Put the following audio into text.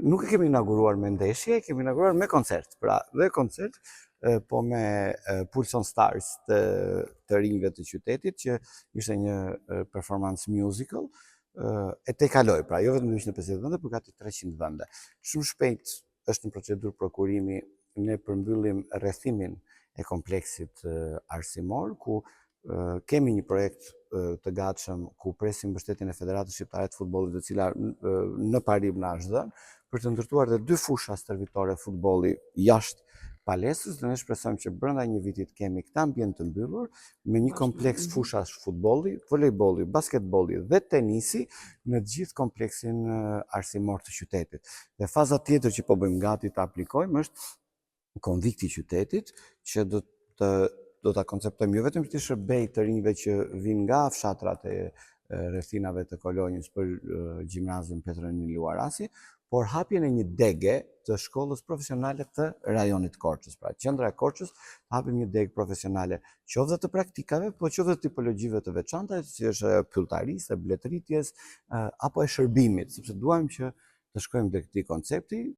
nuk e kemi inauguruar me ndeshje, kemi inauguruar me koncert. Pra, dhe koncert, po me Pulson Stars të rinjve të qytetit, që ishte një performance musical, e te kaloj, pra, jo vetëm 250 vende, por gati 300 vende. Shumë shpejt është në procedurë prokurimi, ne përmbyllim rrethimin e kompleksit arsimor, ku kemi një projekt të gatshëm ku presim mbështetjen e Federatës Shqiptare të Futbollit, e cila në parim na është dhënë, për të ndërtuar dhe 2 fusha stërvitore futbolli jashtë palestrës, dhe ne shpresojmë që brenda një vitit kemi këtë ambient të mbyllur me një kompleks fushash futbolli, volejbolli, basketbolli dhe tenisi në të gjithë kompleksin arsimor të qytetit. Dhe faza tjetër që po bëjmë gati të aplikojmë është konvikti i qytetit, që do ta konceptojmë jo vetëm që të shërbej të rinjve që vinë nga fshatrat e rrethinave të Kolonjës për gjimnazion Petro Enil Luarasi, por hapjen e një dege të shkollës profesionale të rajonit Korçës. Pra, qendra e Korçës hapim një degë profesionale, qoftë të praktikave, po qoftë të tipologjive të veçanta, si është pylltarisë, bletëritjes, apo e shërbimit, sepse duam që të shkojmë tek këtij koncepti,